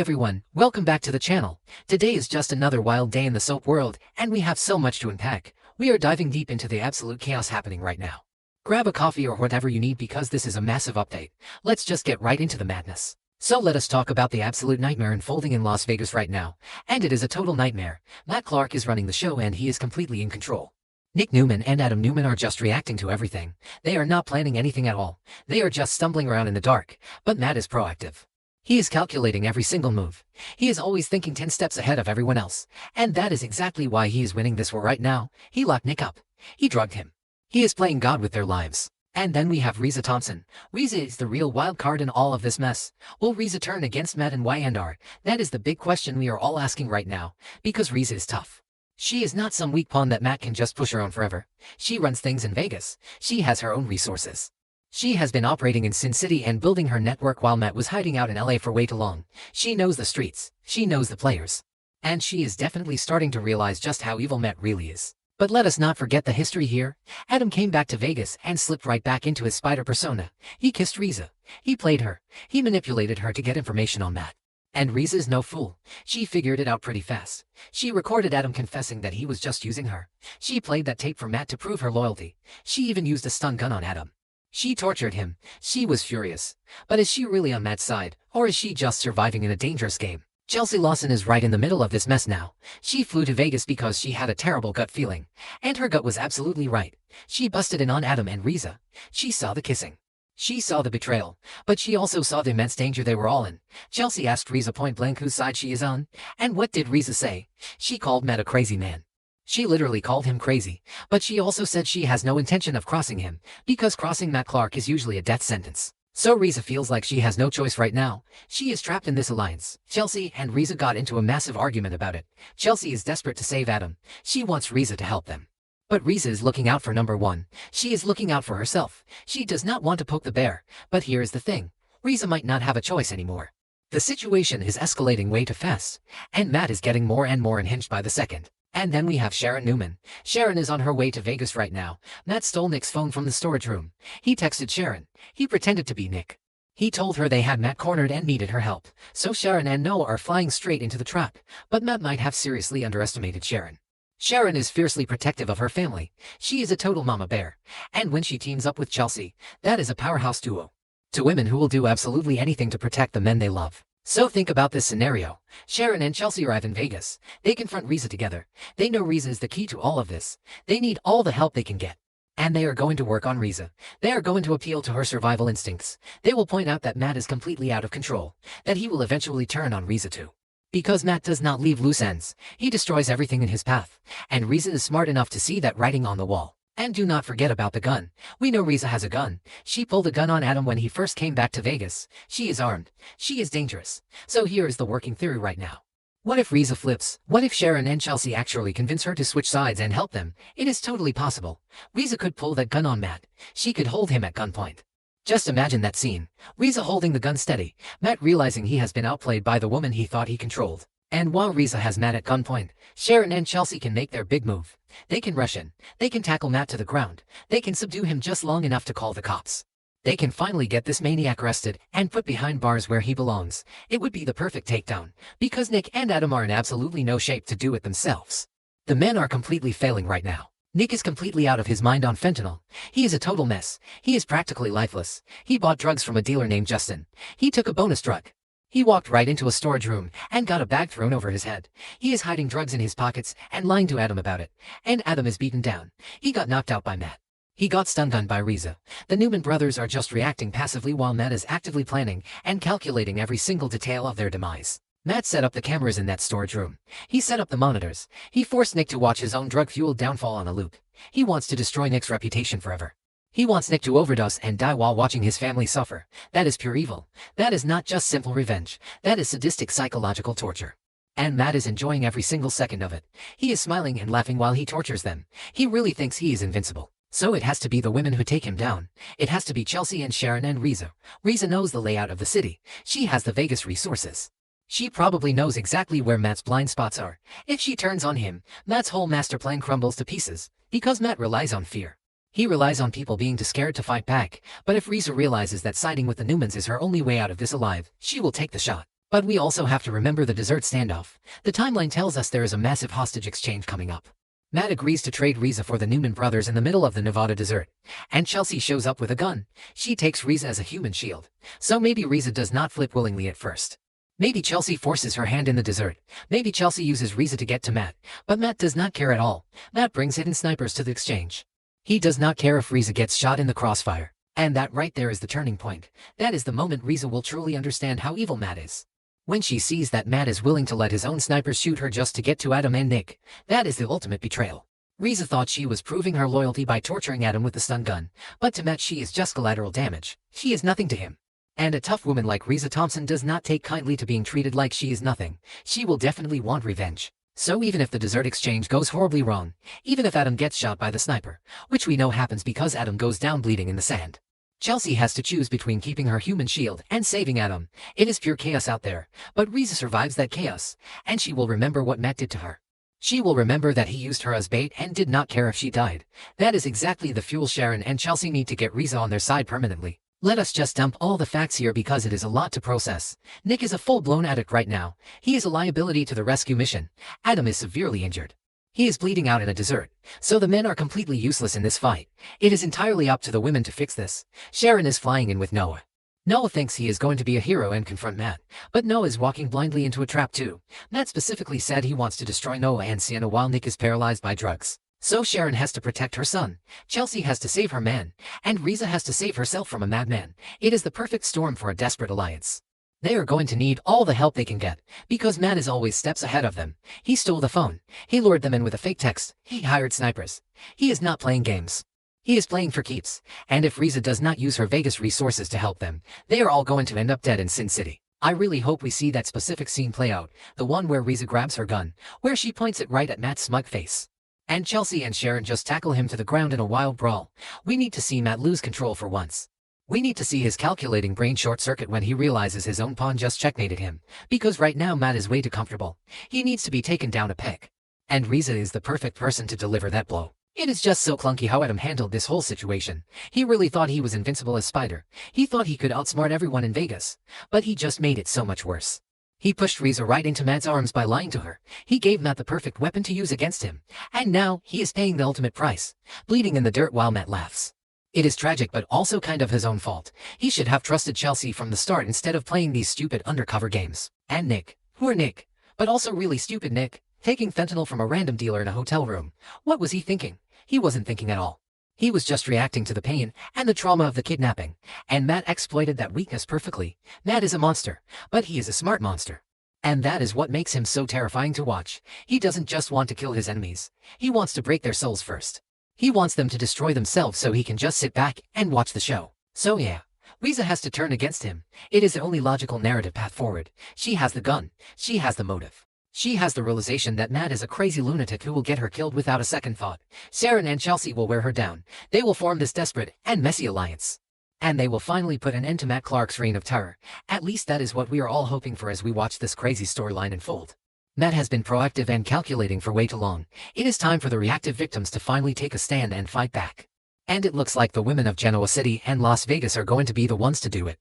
everyone, welcome back to the channel. Today is just another wild day in the soap world, and we have so much to unpack. We are diving deep into the absolute chaos happening right now. Grab a coffee or whatever you need because this is a massive update. Let's just get right into the madness. So let us talk about the absolute nightmare unfolding in Las Vegas right now. And it is a total nightmare. Matt Clark is running the show and he is completely in control. Nick Newman and Adam Newman are just reacting to everything. They are not planning anything at all. They are just stumbling around in the dark. But Matt is proactive. He is calculating every single move. He is always thinking 10 steps ahead of everyone else. And that is exactly why he is winning this war right now. He locked Nick up. He drugged him. He is playing God with their lives. And then we have Riza Thompson. Riza is the real wild card in all of this mess. Will Riza turn against Matt and Y&R? That is the big question we are all asking right now. Because Riza is tough. She is not some weak pawn that Matt can just push around forever. She runs things in Vegas. She has her own resources. She has been operating in Sin City and building her network while Matt was hiding out in LA for way too long. She knows the streets. She knows the players. And she is definitely starting to realize just how evil Matt really is. But let us not forget the history here. Adam came back to Vegas and slipped right back into his spider persona. He kissed Riza. He played her. He manipulated her to get information on Matt. And Riza is no fool. She figured it out pretty fast. She recorded Adam confessing that he was just using her. She played that tape for Matt to prove her loyalty. She even used a stun gun on Adam. She tortured him. She was furious. But is she really on Matt's side, or is she just surviving in a dangerous game? Chelsea Lawson is right in the middle of this mess now. She flew to Vegas because she had a terrible gut feeling. And her gut was absolutely right. She busted in on Adam and Riza. She saw the kissing. She saw the betrayal. But she also saw the immense danger they were all in. Chelsea asked Riza point blank whose side she is on. And what did Riza say? She called Matt a crazy man. She literally called him crazy. But she also said she has no intention of crossing him, because crossing Matt Clark is usually a death sentence. So Riza feels like she has no choice right now. She is trapped in this alliance. Chelsea and Riza got into a massive argument about it. Chelsea is desperate to save Adam. She wants Riza to help them. But Riza is looking out for number one. She is looking out for herself. She does not want to poke the bear. But here is the thing. Riza might not have a choice anymore. The situation is escalating way too fast. And Matt is getting more and more unhinged by the second. And then we have Sharon Newman. Sharon is on her way to Vegas right now. Matt stole Nick's phone from the storage room. He texted Sharon. He pretended to be Nick. He told her they had Matt cornered and needed her help. So Sharon and Noah are flying straight into the trap. But Matt might have seriously underestimated Sharon. Sharon is fiercely protective of her family. She is a total mama bear. And when she teams up with Chelsea, that is a powerhouse duo. Two women who will do absolutely anything to protect the men they love. So think about this scenario. Sharon and Chelsea arrive in Vegas. They confront Riza together. They know Riza is the key to all of this. They need all the help they can get. And they are going to work on Riza. They are going to appeal to her survival instincts. They will point out that Matt is completely out of control. That he will eventually turn on Riza too. Because Matt does not leave loose ends. He destroys everything in his path. And Riza is smart enough to see that writing on the wall. And do not forget about the gun. We know Riza has a gun. She pulled a gun on Adam when he first came back to Vegas. She is armed. She is dangerous. So here is the working theory right now. What if Riza flips? What if Sharon and Chelsea actually convince her to switch sides and help them? It is totally possible. Riza could pull that gun on Matt. She could hold him at gunpoint. Just imagine that scene. Riza holding the gun steady. Matt realizing he has been outplayed by the woman he thought he controlled. And while Riza has Matt at gunpoint, Sharon and Chelsea can make their big move. They can rush in. They can tackle Matt to the ground. They can subdue him just long enough to call the cops. They can finally get this maniac arrested and put behind bars where he belongs. It would be the perfect takedown, because Nick and Adam are in absolutely no shape to do it themselves. The men are completely failing right now. Nick is completely out of his mind on fentanyl. He is a total mess. He is practically lifeless. He bought drugs from a dealer named Justin. He took a bonus drug. He walked right into a storage room and got a bag thrown over his head. He is hiding drugs in his pockets and lying to Adam about it. And Adam is beaten down. He got knocked out by Matt. He got stun-gunned by Riza. The Newman brothers are just reacting passively while Matt is actively planning and calculating every single detail of their demise. Matt set up the cameras in that storage room. He set up the monitors. He forced Nick to watch his own drug-fueled downfall on a loop. He wants to destroy Nick's reputation forever. He wants Nick to overdose and die while watching his family suffer. That is pure evil. That is not just simple revenge. That is sadistic psychological torture. And Matt is enjoying every single second of it. He is smiling and laughing while he tortures them. He really thinks he is invincible. So it has to be the women who take him down. It has to be Chelsea and Sharon and Riza. Riza knows the layout of the city. She has the Vegas resources. She probably knows exactly where Matt's blind spots are. If she turns on him, Matt's whole master plan crumbles to pieces. Because Matt relies on fear. He relies on people being too scared to fight back, but if Riza realizes that siding with the Newmans is her only way out of this alive, she will take the shot. But we also have to remember the dessert standoff. The timeline tells us there is a massive hostage exchange coming up. Matt agrees to trade Riza for the Newman brothers in the middle of the Nevada desert, and Chelsea shows up with a gun. She takes Riza as a human shield, so maybe Riza does not flip willingly at first. Maybe Chelsea forces her hand in the desert. Maybe Chelsea uses Riza to get to Matt, but Matt does not care at all. Matt brings hidden snipers to the exchange. He does not care if Riza gets shot in the crossfire. And that right there is the turning point. That is the moment Riza will truly understand how evil Matt is. When she sees that Matt is willing to let his own snipers shoot her just to get to Adam and Nick, that is the ultimate betrayal. Riza thought she was proving her loyalty by torturing Adam with the stun gun, but to Matt she is just collateral damage. She is nothing to him. And a tough woman like Riza Thompson does not take kindly to being treated like she is nothing. She will definitely want revenge. So even if the dessert exchange goes horribly wrong, even if Adam gets shot by the sniper, which we know happens because Adam goes down bleeding in the sand, Chelsea has to choose between keeping her human shield and saving Adam. It is pure chaos out there, but Riza survives that chaos, and she will remember what Matt did to her. She will remember that he used her as bait and did not care if she died. That is exactly the fuel Sharon and Chelsea need to get Riza on their side permanently. Let us just dump all the facts here because it is a lot to process. Nick is a full-blown addict right now. He is a liability to the rescue mission. Adam is severely injured. He is bleeding out in a desert, so the men are completely useless in this fight. It is entirely up to the women to fix this. Sharon is flying in with Noah. Noah thinks he is going to be a hero and confront Matt, but Noah is walking blindly into a trap too. Matt specifically said he wants to destroy Noah and Sienna while Nick is paralyzed by drugs. So Sharon has to protect her son, Chelsea has to save her man, and Riza has to save herself from a madman. It is the perfect storm for a desperate alliance. They are going to need all the help they can get, because Matt is always steps ahead of them. He stole the phone. He lured them in with a fake text. He hired snipers. He is not playing games. He is playing for keeps, and if Riza does not use her Vegas resources to help them, they are all going to end up dead in Sin City. I really hope we see that specific scene play out, the one where Riza grabs her gun, where she points it right at Matt's smug face. And Chelsea and Sharon just tackle him to the ground in a wild brawl. We need to see Matt lose control for once. We need to see his calculating brain short-circuit when he realizes his own pawn just checkmated him, because right now Matt is way too comfortable. He needs to be taken down a peg. And Riza is the perfect person to deliver that blow. It is just so clunky how Adam handled this whole situation. He really thought he was invincible as Spider. He thought he could outsmart everyone in Vegas. But he just made it so much worse. He pushed Riza right into Matt's arms by lying to her. He gave Matt the perfect weapon to use against him. And now, he is paying the ultimate price. Bleeding in the dirt while Matt laughs. It is tragic but also kind of his own fault. He should have trusted Chelsea from the start instead of playing these stupid undercover games. And Nick. Poor Nick. But also really stupid Nick. Taking fentanyl from a random dealer in a hotel room. What was he thinking? He wasn't thinking at all. He was just reacting to the pain and the trauma of the kidnapping. And Matt exploited that weakness perfectly. Matt is a monster, but he is a smart monster. And that is what makes him so terrifying to watch. He doesn't just want to kill his enemies. He wants to break their souls first. He wants them to destroy themselves so he can just sit back and watch the show. So yeah, Riza has to turn against him. It is the only logical narrative path forward. She has the gun. She has the motive. She has the realization that Matt is a crazy lunatic who will get her killed without a second thought. Sharon and Chelsea will wear her down. They will form this desperate and messy alliance. And they will finally put an end to Matt Clark's reign of terror. At least that is what we are all hoping for as we watch this crazy storyline unfold. Matt has been proactive and calculating for way too long. It is time for the reactive victims to finally take a stand and fight back. And it looks like the women of Genoa City and Las Vegas are going to be the ones to do it.